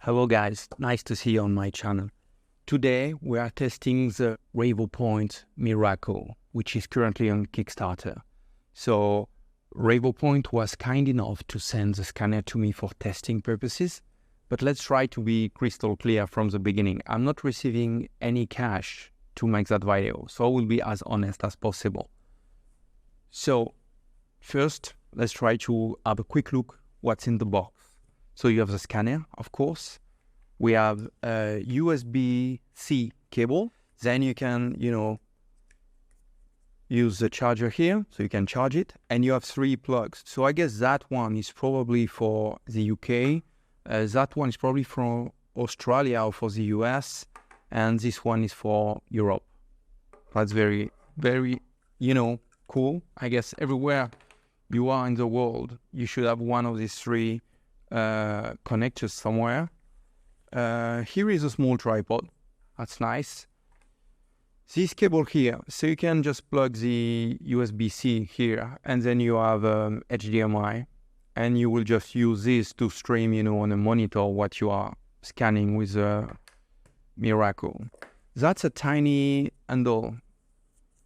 Hello guys, nice to see you on my channel. Today we are testing the Revopoint Miraco, which is currently on Kickstarter. So Revopoint was kind enough to send the scanner to me for testing purposes, but let's try to be crystal clear from the beginning. I'm not receiving any cash to make that video, so I will be as honest as possible. So first, let's try to have a quick look what's in the box. So you have the scanner, of course. We have a USB-C cable. Then you can, use the charger here, so you can charge it. And you have 3 plugs. So I guess that one is probably for the UK. That one is probably from Australia or for the US. And this one is for Europe. That's very, very, cool. I guess everywhere you are in the world, you should have one of these 3 connectors somewhere. Here is a small tripod. That's nice. This cable here, so you can just plug the USB-C here, and then you have HDMI, and you will just use this to stream, on a monitor what you are scanning with Miraco. That's a tiny handle,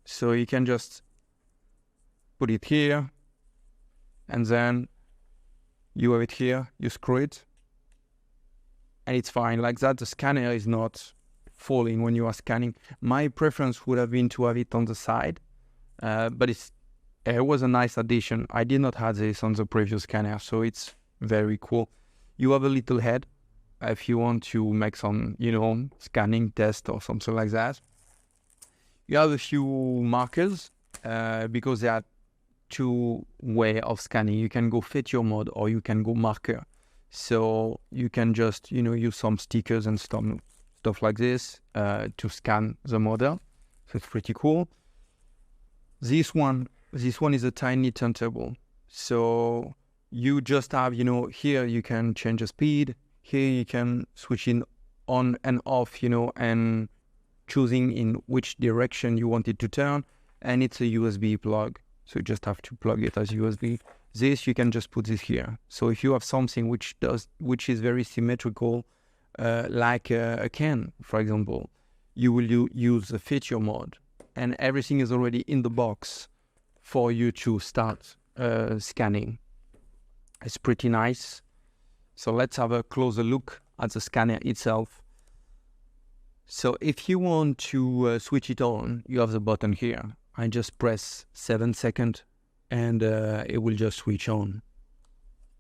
so you can just put it here, and then you have it here, you screw it, and it's fine. Like that, the scanner is not falling when you are scanning. My preference would have been to have it on the side, but it was a nice addition. I did not have this on the previous scanner, so it's very cool. You have a little head if you want to make some, scanning test or something like that. You have a few markers because there are 2 ways of scanning. You can go feature mode or you can go marker. So you can just, use some stickers and stuff like this to scan the model. So it's pretty cool. This one is a tiny turntable. So you just have, here you can change the speed. Here you can switch in on and off, and choosing in which direction you want it to turn. And it's a USB plug. So you just have to plug it as USB. This, you can just put this here. So if you have something which is very symmetrical, like a can, for example, you will use the feature mode, and everything is already in the box for you to start scanning. It's pretty nice. So let's have a closer look at the scanner itself. So if you want to switch it on, you have the button here. I just press 7 seconds and it will just switch on.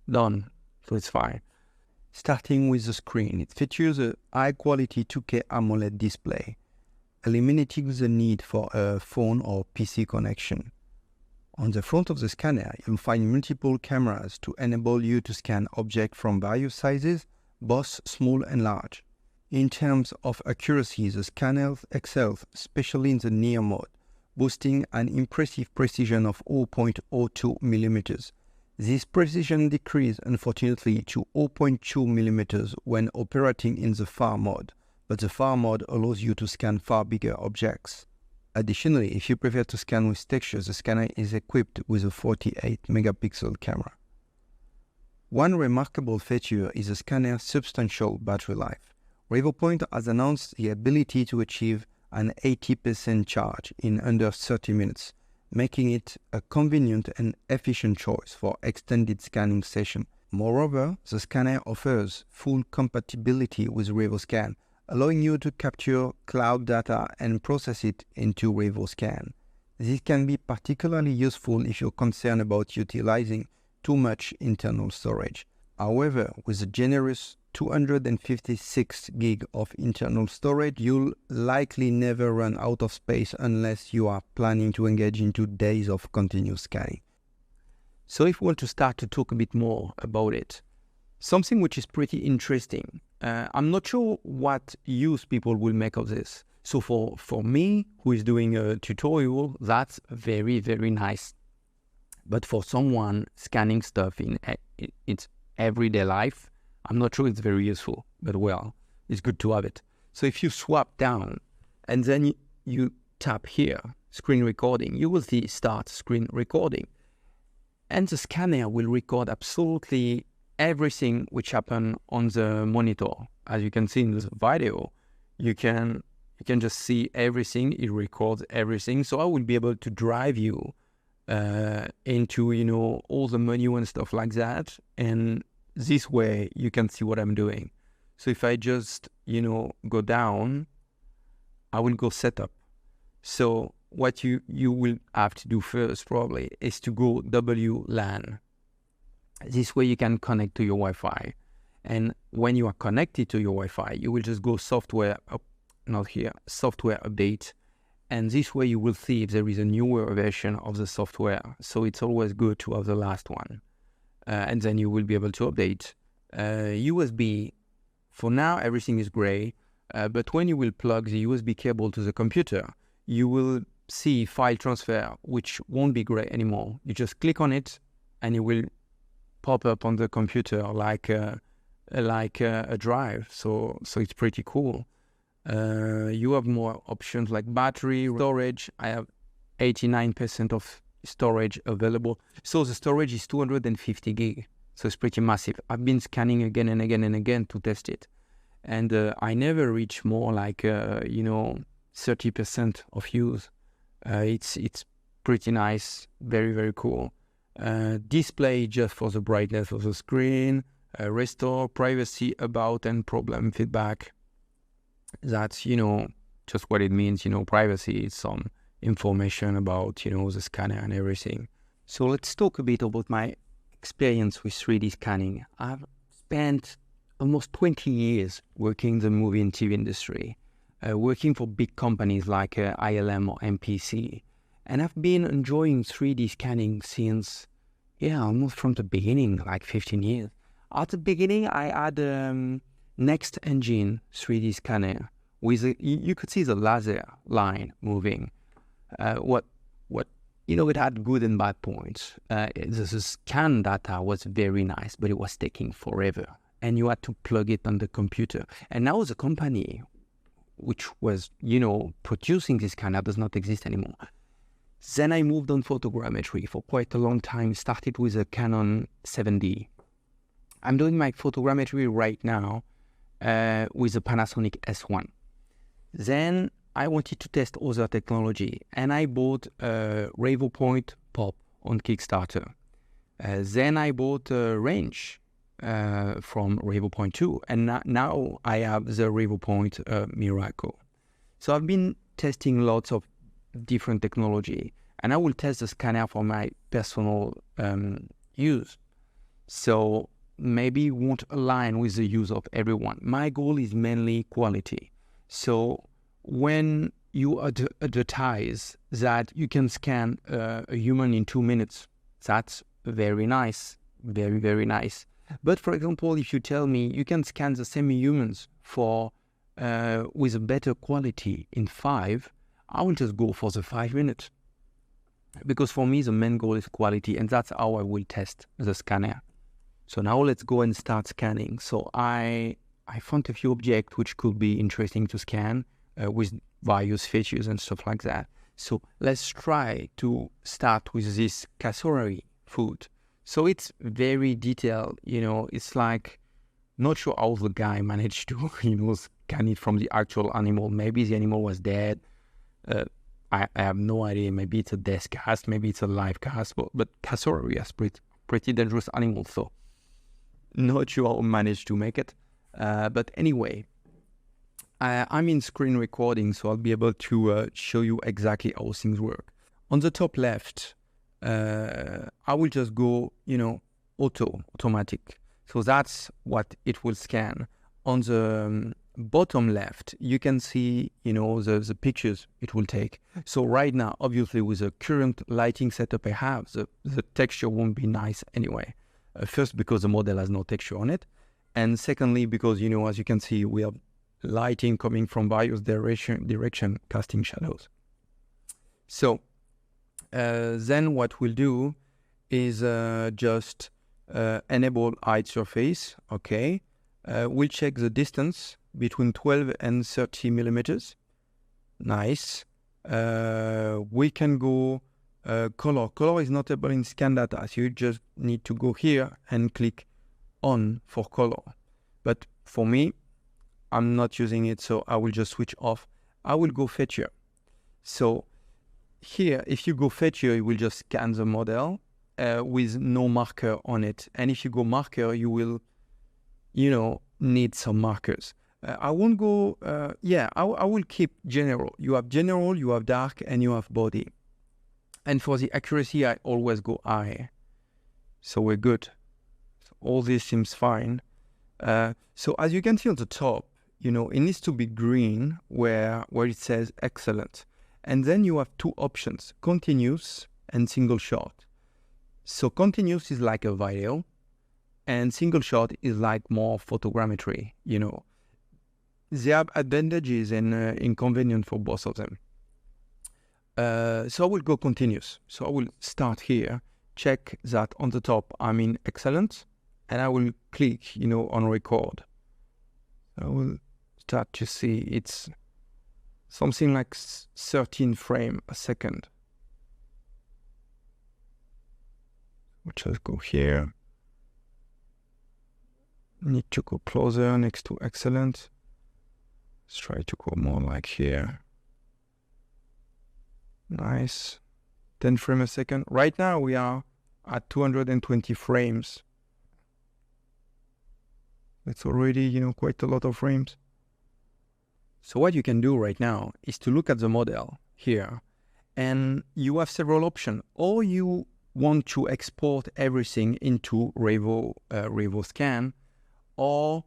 Done. So it's fine. Starting with the screen, it features a high-quality 2K AMOLED display, eliminating the need for a phone or PC connection. On the front of the scanner, you'll find multiple cameras to enable you to scan objects from various sizes, both small and large. In terms of accuracy, the scanner excels, especially in the near mode, boasting an impressive precision of 0.02 mm. This precision decreased, unfortunately, to 0.2 mm when operating in the far mode, but the far mode allows you to scan far bigger objects. Additionally, if you prefer to scan with textures, the scanner is equipped with a 48 megapixel camera. One remarkable feature is the scanner's substantial battery life. Revopoint has announced the ability to achieve an 80% charge in under 30 minutes, making it a convenient and efficient choice for extended scanning sessions. Moreover, the scanner offers full compatibility with RevoScan, allowing you to capture cloud data and process it into RevoScan. This can be particularly useful if you're concerned about utilizing too much internal storage. However, with a generous 256 gig of internal storage, you'll likely never run out of space unless you are planning to engage into days of continuous scanning. So if we want to start to talk a bit more about it, something which is pretty interesting, I'm not sure what use people will make of this. So for me, who is doing a tutorial, that's very, very nice. But for someone scanning stuff in its everyday life, I'm not sure it's very useful, but well, it's good to have it. So if you swap down and then you tap here, screen recording, you will see start screen recording. And the scanner will record absolutely everything which happened on the monitor. As you can see in this video, you can just see everything. It records everything. So I will be able to drive you into, you know, all the menu and stuff like that. And this way you can see what I'm doing. So if I just, you know, go down, I will go setup. So what you will have to do first probably is to go WLAN. This way you can connect to your Wi-Fi. And when you are connected to your Wi-Fi, you will just go software, not here, software update. And this way you will see if there is a newer version of the software. So it's always good to have the last one. And then you will be able to update. USB, for now everything is gray. But when you will plug the USB cable to the computer, you will see file transfer, which won't be gray anymore. You just click on it and it will pop up on the computer like a drive. So it's pretty cool. You have more options like battery, storage. I have 89% of storage available. So the storage is 250 gig. So it's pretty massive. I've been scanning again and again and again to test it. And I never reach more like, 30% of use. It's pretty nice, very, very cool. Display just for the brightness of the screen, restore, privacy, about, and problem feedback. That's, just what it means, privacy is some information about, the scanner and everything. So let's talk a bit about my experience with 3D scanning. I've spent almost 20 years working in the movie and TV industry, working for big companies like ILM or MPC. And I've been enjoying 3D scanning since, almost from the beginning, like 15 years. At the beginning, I had Next Engine 3D scanner with you could see the laser line moving. It had good and bad points. The scan data was very nice, but it was taking forever. And you had to plug it on the computer. And now the company, which was, producing this scanner, does not exist anymore. Then I moved on photogrammetry for quite a long time, started with a Canon 7D. I'm doing my photogrammetry right now with a Panasonic S1. Then I wanted to test other technology, and I bought a Revopoint Pop on Kickstarter. Then I a range from Revopoint 2, and now I have the Revopoint Miraco. So I've been testing lots of different technology, and I will test the scanner for my personal use. So maybe it won't align with the use of everyone. My goal is mainly quality. So when you advertise that you can scan a human in 2 minutes, that's very nice, very, very nice. But for example, if you tell me you can scan the same humans for with a better quality in 5, I will just go for the 5 minutes. Because for me, the main goal is quality, and that's how I will test the scanner. So now let's go and start scanning. So I found a few objects which could be interesting to scan with various features and stuff like that. So let's try to start with this cassowary food. So it's very detailed, it's like, not sure how the guy managed to, scan it from the actual animal. Maybe the animal was dead. I have no idea. Maybe it's a death cast, maybe it's a live cast, but cassowary is pretty dangerous animal, so not sure how I managed to make it. But anyway, I'm in screen recording, so I'll be able to show you exactly how things work. On the top left, I will just go, automatic. So that's what it will scan. On the bottom left, you can see, the pictures it will take. So right now, obviously, with the current lighting setup I have, the texture won't be nice anyway. First, because the model has no texture on it. And secondly, because, as you can see, we have lighting coming from various direction casting shadows. So then what we'll do is just enable hide surface. Okay. We'll check the distance between 12 and 30 millimeters. Nice. We can go color. Color is not able in scan data, so you just need to go here and click on for color. But for me, I'm not using it, so I will just switch off. I will go feature. So here, if you go feature, it will just scan the model with no marker on it. And if you go marker, you will, need some markers. I won't go, I will keep general. You have general, you have dark, and you have body. And for the accuracy, I always go high. So we're good. So all this seems fine. So as you can see on the top, it needs to be green where it says excellent. And then you have two options, continuous and single shot. So continuous is like a video, and single shot is like more photogrammetry, They have advantages and inconvenience for both of them. So I will go continuous. So I will start here, check that on the top I'm in excellent, and I will click, on record. I will start to see it's something like 13 frames a second. We'll just go here. Need to go closer next to excellent. Let's try to go more like here. Nice. 10 frames a second. Right now we are at 220 frames. It's already, quite a lot of frames. So what you can do right now is to look at the model here, and you have several options. Or you want to export everything into Revo scan, or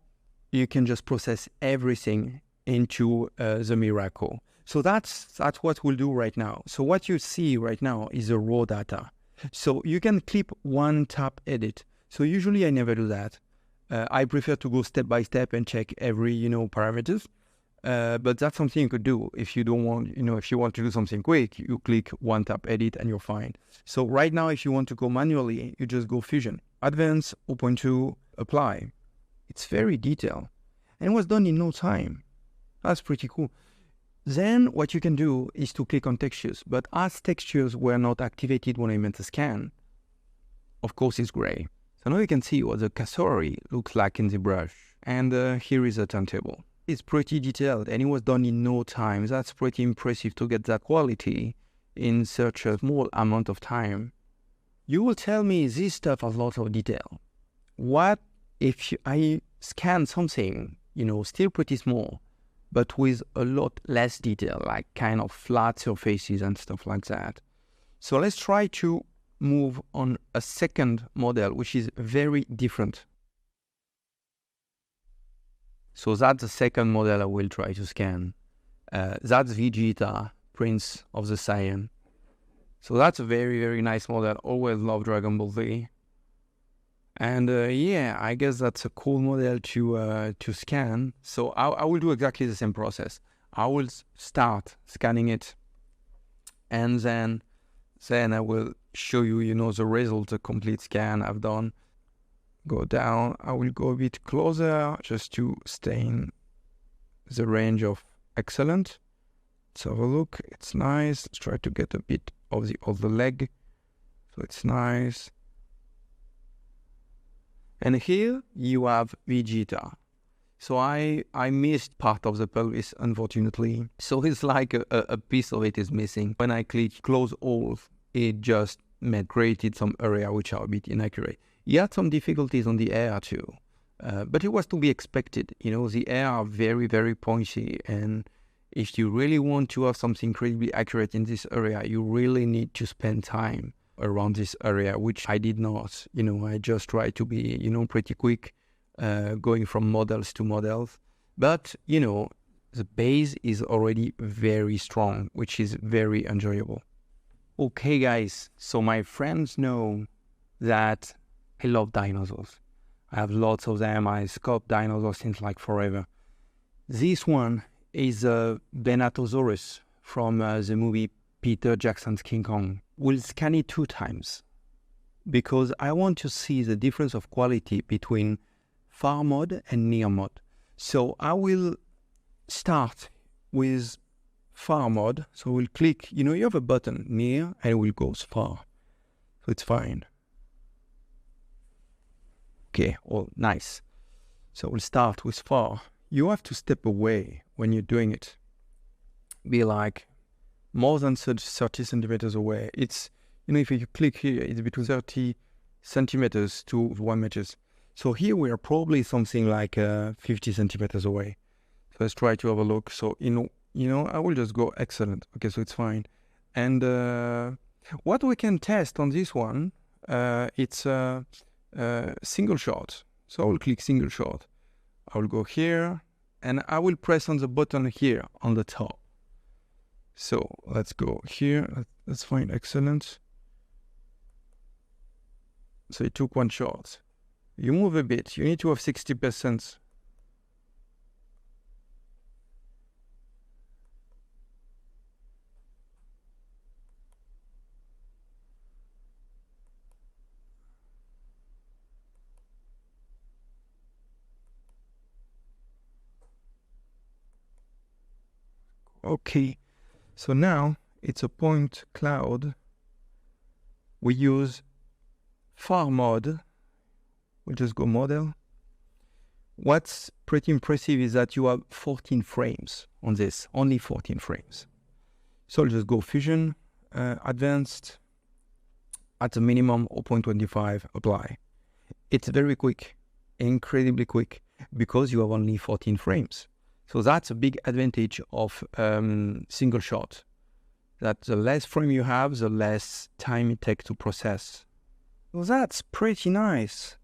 you can just process everything into the Miraco. So that's what we'll do right now. So what you see right now is the raw data. So you can clip one tap edit. So usually I never do that. I prefer to go step by step and check every, parameters. But that's something you could do if you don't want, if you want to do something quick, you click one tap edit and you're fine. So right now, if you want to go manually, you just go Fusion, Advanced, 0.2, Apply. It's very detailed and it was done in no time. That's pretty cool. Then what you can do is to click on textures, but as textures were not activated when I meant to scan, of course it's gray. So now you can see what the cassowary looks like in the brush. And here is a turntable. It's pretty detailed and it was done in no time. That's pretty impressive to get that quality in such a small amount of time. You will tell me this stuff has lots of detail. What if I scan something, still pretty small, but with a lot less detail, like kind of flat surfaces and stuff like that? So let's try to move on a second model, which is very different. So that's the second model I will try to scan. That's Vegeta, Prince of the Saiyan. So that's a very, very nice model. Always love DragonBall Z. And I guess that's a cool model to scan. So I will do exactly the same process. I will start scanning it, and then I will show you, the result, the complete scan I've done. Go down. I will go a bit closer just to stay in the range of excellent. Let's have a look. It's nice. Let's try to get a bit of the leg. So it's nice. And here you have Vegeta. So I missed part of the pelvis, unfortunately. So it's like a piece of it is missing. When I click close all, it just created some area which are a bit inaccurate. He had some difficulties on the air too, but it was to be expected. The air are very, very pointy, and if you really want to have something incredibly accurate in this area, you really need to spend time around this area, which I did not. I just tried to be, pretty quick, going from models to models. But, the base is already very strong, which is very enjoyable. Okay, guys, so my friends know that I love dinosaurs. I have lots of them. I sculpt dinosaurs since like forever. This one is a Venatosaurus from the movie Peter Jackson's King Kong. We'll scan it 2 times because I want to see the difference of quality between far mode and near mode. So I will start with far mode. So we'll click, you have a button near and we'll go far. So it's fine. Okay, oh, nice. So we'll start with far. You have to step away when you're doing it. Be like more than 30 centimeters away. It's, you know, if you click here, it's between 30 centimeters to 1 meter. So here we are probably something like 50 centimeters away. So let's try to have a look. So, you know, I will just go excellent. Okay, so it's fine. And what we can test on this one, it's single shot. So I will click single shot. I will go here and I will press on the button here on the top. So let's go here. Let's find excellent. So it took one shot. You move a bit. You need to have 60%. Okay, so now it's a point cloud. We use far mode. We'll just go model. What's pretty impressive is that you have 14 frames on this, only 14 frames. So I'll just go fusion, advanced, at a minimum 0.25, apply. It's very quick, incredibly quick, because you have only 14 frames. So that's a big advantage of single shot, that the less frame you have, the less time it takes to process. So that's pretty nice.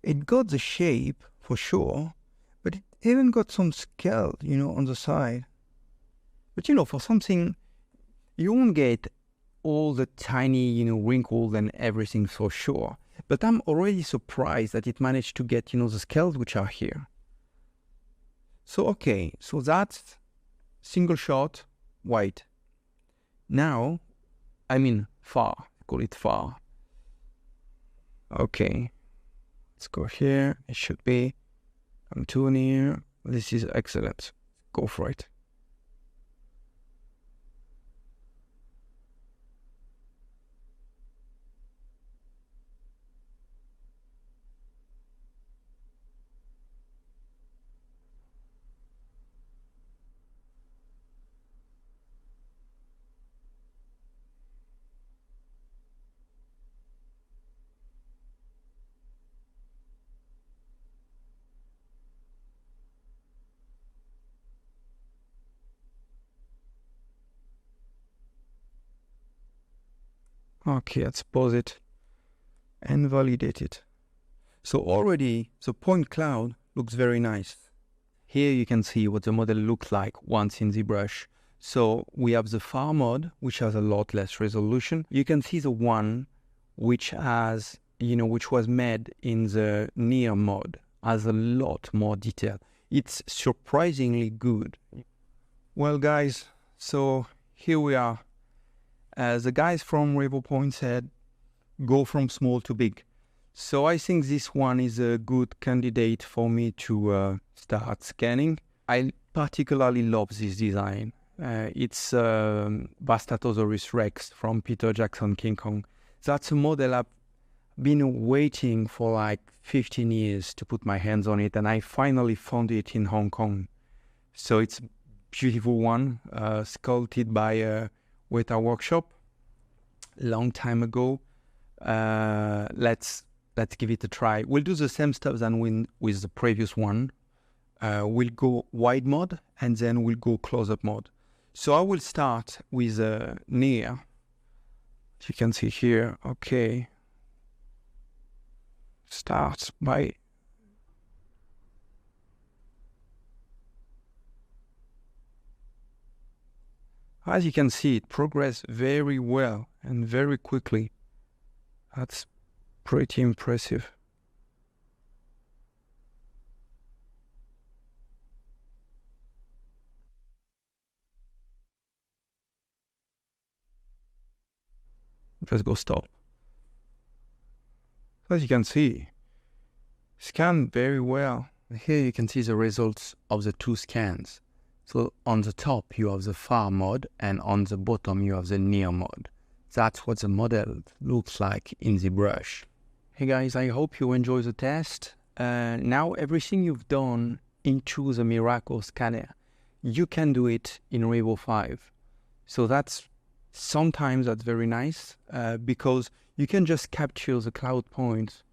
It got the shape for sure, but it even got some scale, you know, on the side. But you know, for something, you won't get all the tiny, you know, wrinkles and everything for sure. But I'm already surprised that it managed to get, you know, the scales which are here. So, okay, so that's single shot, white. Now, I mean far, call it far. Okay, let's go here. It should be, I'm too near. This is excellent. Go for it. Okay, let's pause it and validate it. So already the point cloud looks very nice. Here you can see what the model looks like once in ZBrush. So we have the far mode, which has a lot less resolution. You can see the one which has, you know, which was made in the near mode, has a lot more detail. It's surprisingly good. Well, guys, so here we are. The guys from Revopoint said, go from small to big. So I think this one is a good candidate for me to start scanning. I particularly love this design. It's Vastatosaurus Rex from Peter Jackson King Kong. That's a model I've been waiting for like 15 years to put my hands on it, and I finally found it in Hong Kong. So it's a beautiful one, sculpted by Weta Workshop long time ago. Let's give it a try. We'll do the same stuff than with the previous one. We'll go wide mode and then we'll go close-up mode. So I will start with near. As you can see here, okay. Start by as you can see, it progressed very well and very quickly. That's pretty impressive. Let's go stop. As you can see, scanned very well. Here you can see the results of the two scans. So on the top you have the far mode and on the bottom you have the near mode. That's what the model looks like in ZBrush. Hey guys, I hope you enjoy the test. Now everything you've done into the Miraco scanner, you can do it in Revo 5. So sometimes that's very nice because you can just capture the cloud points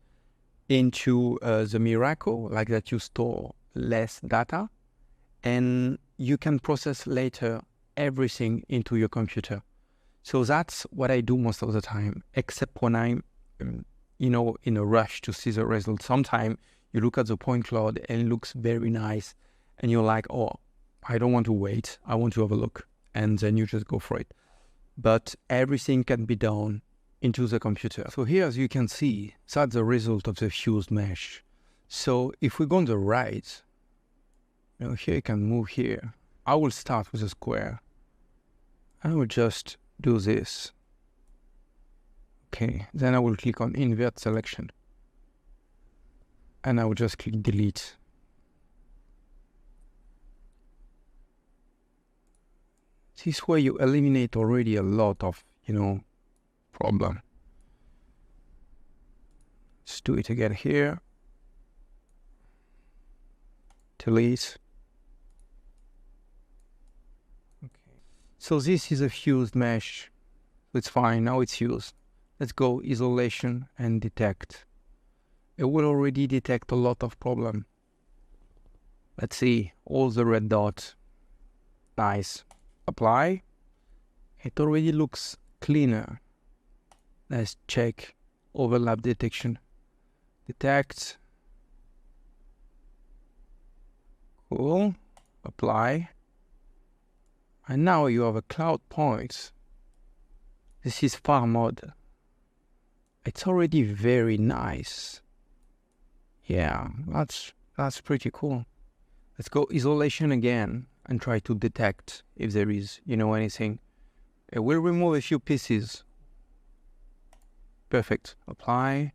into the Miraco, like that you store less data, and you can process later everything into your computer. So that's what I do most of the time, except when I'm in a rush to see the result. Sometimes you look at the point cloud and it looks very nice and you're like, oh, I don't want to wait, I want to have a look, and then you just go for it. But everything can be done into the computer. So here, as you can see, that's the result of the fused mesh. So if we go on the right, here you can move here. I will start with a square. I will just do this. Okay, then I will click on invert selection. And I will just click delete. This way you eliminate already a lot of, problem. Let's do it again here. Delete. Okay. So this is a fused mesh. It's fine, now it's fused. Let's go isolation and detect. It will already detect a lot of problem. Let's see, all the red dots. Nice. Apply. It already looks cleaner. Let's check overlap detection. Detect. Cool. Apply. And now you have a cloud point. This is far mode. It's already very nice. Yeah, that's pretty cool. Let's go isolation again and try to detect if there is, anything. It will remove a few pieces. Perfect. Apply.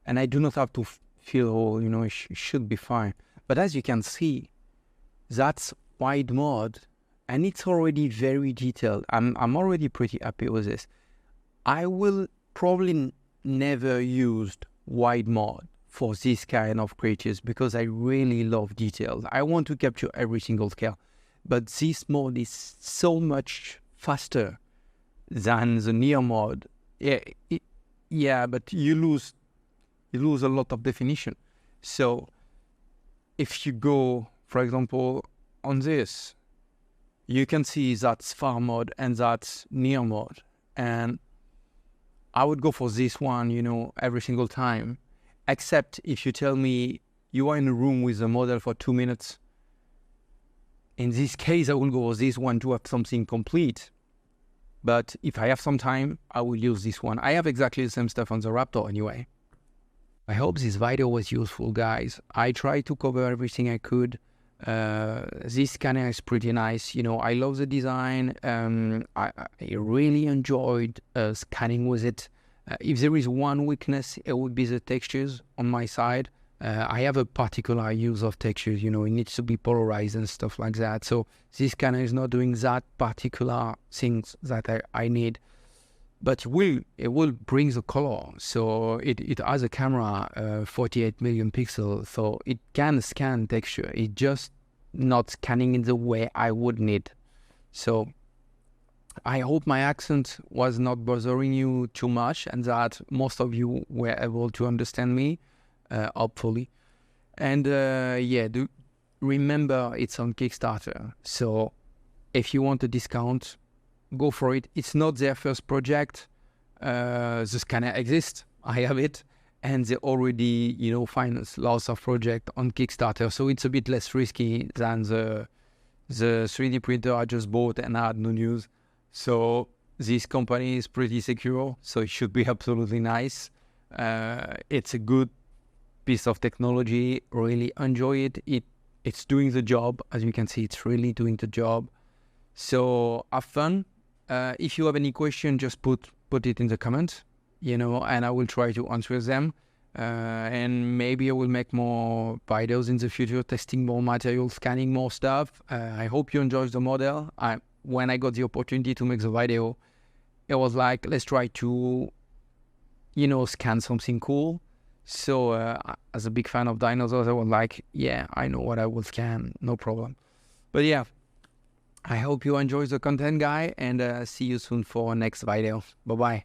And I do not have to fill all, it should be fine. But as you can see, that's wide mode and it's already very detailed. I'm already pretty happy with this. I will probably never use wide mode for this kind of creatures because I really love details. I want to capture every single scale. But this mode is so much faster than the near mode. Yeah, but you lose a lot of definition. So if you go, for example, on this, you can see that's far mode and that's near mode. And I would go for this one, every single time. Except if you tell me you are in a room with a model for 2 minutes. In this case, I will go with this one to have something complete. But if I have some time, I will use this one. I have exactly the same stuff on the Raptor anyway. I hope this video was useful, guys. I tried to cover everything I could. This scanner is pretty nice. I love the design. I really enjoyed scanning with it. If there is one weakness, it would be the textures on my side. I have a particular use of textures, it needs to be polarized and stuff like that. So this scanner is not doing that particular things that I need. But it will bring the color. So it has a camera, 48 million pixels, so it can scan texture. It's just not scanning in the way I would need. So I hope my accent was not bothering you too much and that most of you were able to understand me, hopefully. And remember it's on Kickstarter. So if you want a discount, go for it. It's not their first project. The scanner exists. I have it. And they already, finance lots of projects on Kickstarter. So it's a bit less risky than the 3D printer I just bought and had no news. So this company is pretty secure. So it should be absolutely nice. It's a good piece of technology. Really enjoy it. It's doing the job. As you can see, it's really doing the job. So have fun. If you have any question, just put it in the comments, and I will try to answer them. And maybe I will make more videos in the future, testing more materials, scanning more stuff. I hope you enjoyed the model. When I got the opportunity to make the video, it was like, let's try to you know, scan something cool. So as a big fan of dinosaurs, I was like, yeah, I know what I will scan, no problem. But yeah, I hope you enjoy the content, guy, and see you soon for next video. Bye-bye.